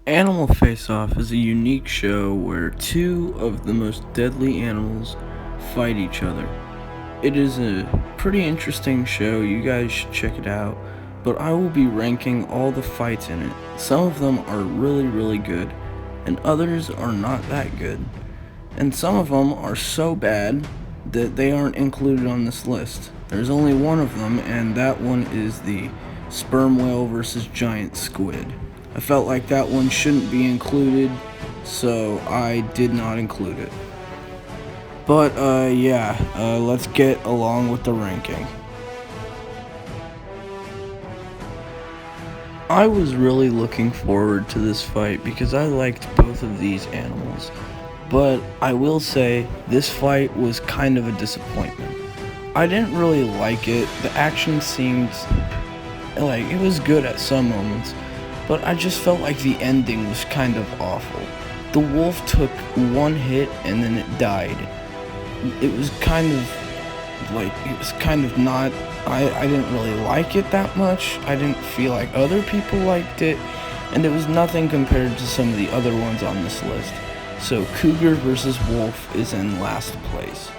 Animal Face Off is a unique show where two of the most deadly animals fight each other. It is a pretty interesting show, you guys should check it out, but I will be ranking all the fights in it. Some of them are really good, and others are not that good. And some of them are so bad that they aren't included on this list. There's only one of them, and that one is the sperm whale versus giant squid. I felt like that one shouldn't be included, so I did not include it. But, let's get along with the ranking. I was really looking forward to this fight because I liked both of these animals. But I will say, this fight was kind of a disappointment. I didn't really like it. The action seemed like it was good at some moments, but I just felt like the ending was kind of awful. The wolf took one hit and then it died. It was kind of not, I didn't really like it that much. I didn't feel like other people liked it, and it was nothing compared to some of the other ones on this list. So cougar versus wolf is in last place.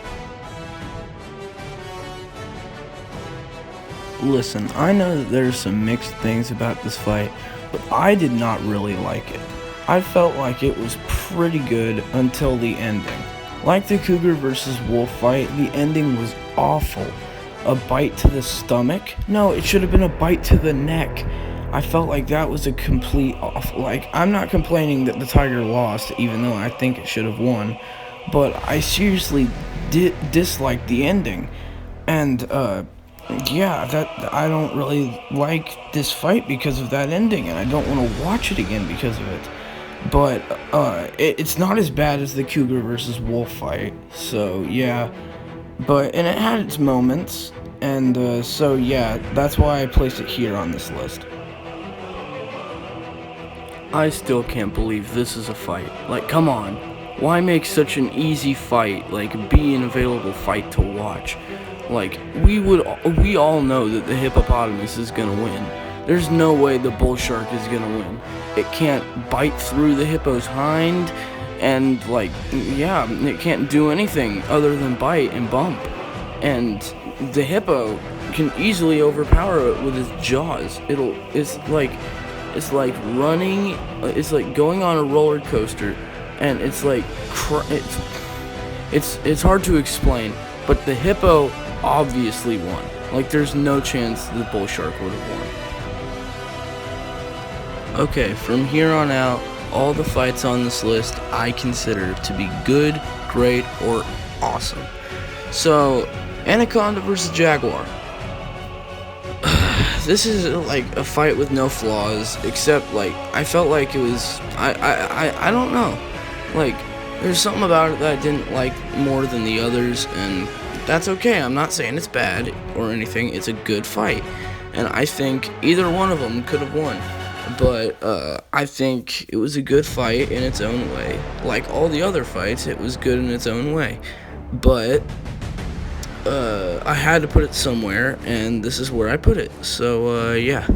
Listen, I know that there's some mixed things about this fight, but I did not really like it. I felt like it was pretty good until the ending. Like the cougar versus wolf fight, the ending was awful. A bite to the stomach? No, it should have been a bite to the neck. I felt like that was a complete off. Like, I'm not complaining that the tiger lost, even though I think it should have won, but I seriously disliked the ending. And, that I don't really like this fight because of that ending, and I don't want to watch it again because of it. But it's not as bad as the cougar versus wolf fight. So yeah, and it had its moments, and that's why I placed it here on this list. I still can't believe this is a fight. Like, come on. Why make such an easy fight, like, be an available fight to watch? Like, we all know that the hippopotamus is gonna win. There's no way the bull shark is gonna win. It can't bite through the hippo's hind, and, it can't do anything other than bite and bump. And the hippo can easily overpower it with his jaws. It's like running, it's like going on a roller coaster, and it's like, it's hard to explain, but the hippo obviously won. Like, there's no chance the bull shark would have won. Okay, from here on out, all the fights on this list I consider to be good, great, or awesome. So, anaconda versus jaguar. This is like a fight with no flaws, except like I felt like it was I don't know. Like, there's something about it that I didn't like more than the others, and that's okay. I'm not saying it's bad or anything. It's a good fight, and I think either one of them could have won. But I think it was a good fight in its own way. Like all the other fights, it was good in its own way. But I had to put it somewhere, and this is where I put it. So, yeah.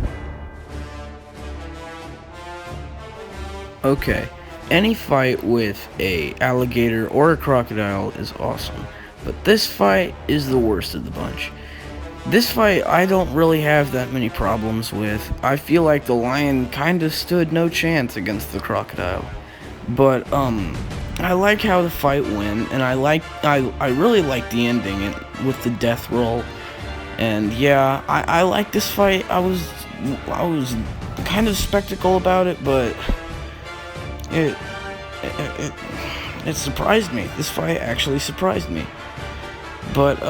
Okay, any fight with a alligator or a crocodile is awesome, but this fight is the worst of the bunch. This fight I don't really have that many problems with. I feel like the lion kinda stood no chance against the crocodile. But, I like how the fight went, and I really like the ending with the death roll. And yeah, I like this fight. I was kind of skeptical about it, but it surprised me. This fight actually surprised me. But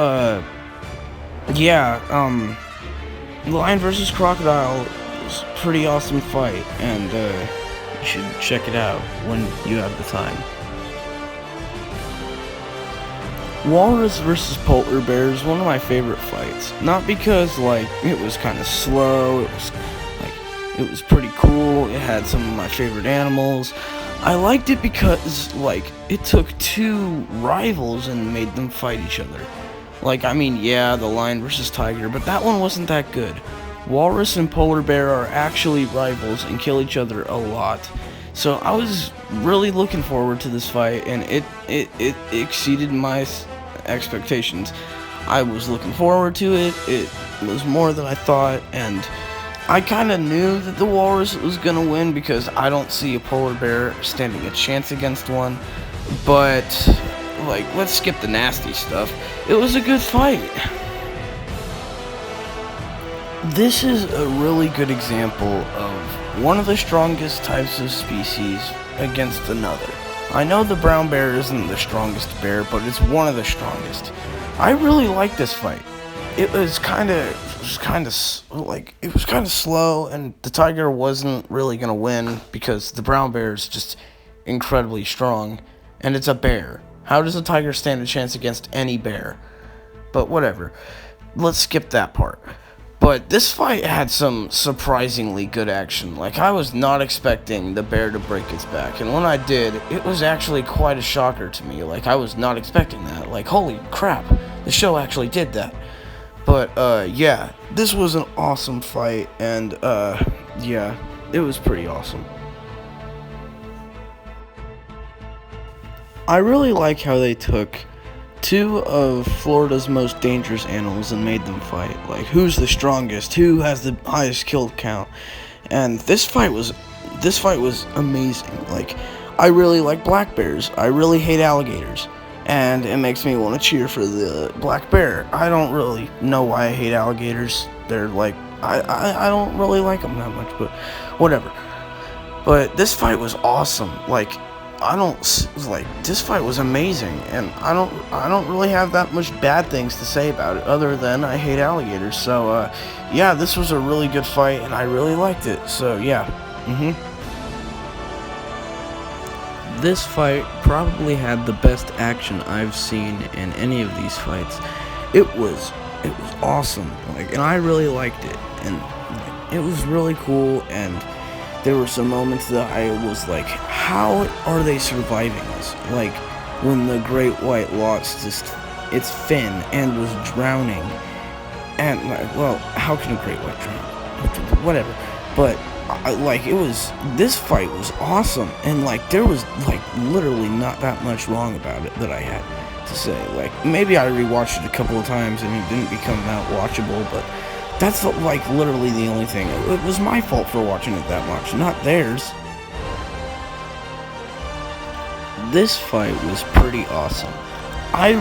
lion versus crocodile is a pretty awesome fight, and you should check it out when you have the time. Walrus versus polar bear is one of my favorite fights. Not because, like, it was kind of slow, it was pretty cool, it had some of my favorite animals. I liked it because, like, it took two rivals and made them fight each other. Like, I mean, yeah, the lion versus tiger, but that one wasn't that good. Walrus and polar bear are actually rivals and kill each other a lot. So I was really looking forward to this fight, and it exceeded my expectations. I was looking forward to it. It was more than I thought, and I kind of knew that the walrus was going to win because I don't see a polar bear standing a chance against one. But, like, let's skip the nasty stuff. It was a good fight. This is a really good example of one of the strongest types of species against another. I know the brown bear isn't the strongest bear, but it's one of the strongest. I really like this fight. It was kind of slow, and the tiger wasn't really gonna win because the brown bear is just incredibly strong, and it's a bear. How does a tiger stand a chance against any bear? But whatever. Let's skip that part. But this fight had some surprisingly good action. Like, I was not expecting the bear to break its back, and when I did, it was actually quite a shocker to me. Like, I was not expecting that. Like, holy crap, the show actually did that. But, yeah, this was an awesome fight, and, yeah, it was pretty awesome. I really like how they took two of Florida's most dangerous animals and made them fight. Like, who's the strongest? Who has the highest kill count? And this fight was amazing. Like, I really like black bears. I really hate alligators. And it makes me want to cheer for the black bear. I don't really know why I hate alligators. They're like, I don't really like them that much, but whatever. But this fight was awesome. Like, this fight was amazing, and I don't really have that much bad things to say about it other than I hate alligators. So yeah, this was a really good fight, and I really liked it. So yeah. This fight probably had the best action I've seen in any of these fights. It was awesome, like, and I really liked it, and it was really cool. And there were some moments that I was like, how are they surviving this? Like, when the great white lost its fin and was drowning, and well, how can a great white drown? Whatever. But this fight was awesome, and like, there was like literally not that much wrong about it that I had to say. Like, maybe I rewatched it a couple of times and it didn't become that watchable, but that's like literally the only thing. It was my fault for watching it that much, not theirs. This fight was pretty awesome. I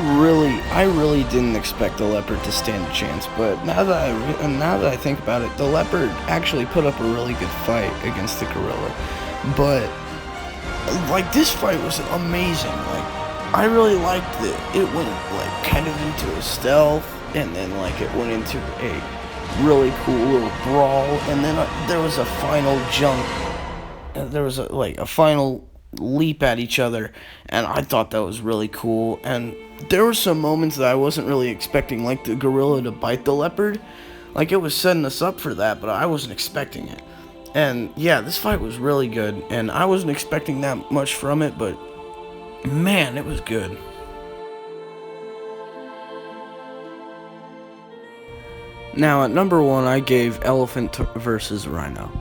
really didn't expect the leopard to stand a chance, but now that I think about it, the leopard actually put up a really good fight against the gorilla. But like, this fight was amazing. Like, I really liked that it went like kind of into a stealth, and then like it went into a really cool little brawl, and then there was a final jump. There was a final leap at each other, and I thought that was really cool. And there were some moments that I wasn't really expecting, like the gorilla to bite the leopard. Like, it was setting us up for that, but I wasn't expecting it. And yeah, this fight was really good, and I wasn't expecting that much from it, but man, it was good. Now, at number 1, I gave elephant versus rhino.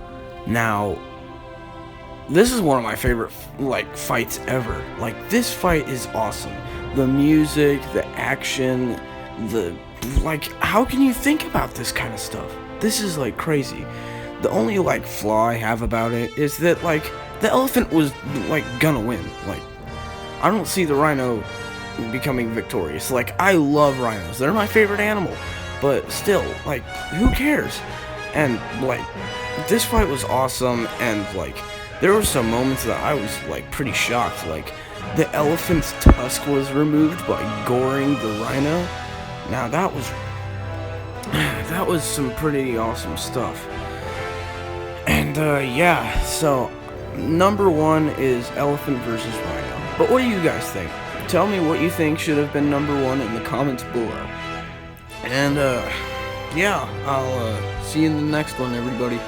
Now, this is one of my favorite fights ever. Like, this fight is awesome. The music, the action, how can you think about this kind of stuff? This is like crazy. The only flaw I have about it is that the elephant was gonna win. Like, I don't see the rhino becoming victorious. Like, I love rhinos. They're my favorite animal. But still, who cares? And this fight was awesome, and there were some moments that I was pretty shocked. Like, the elephant's tusk was removed by goring the rhino. Now that was some pretty awesome stuff. And yeah, so number 1 is elephant versus rhino. But what do you guys think? Tell me what you think should have been number 1 in the comments below. And yeah, I'll see you in the next one, everybody.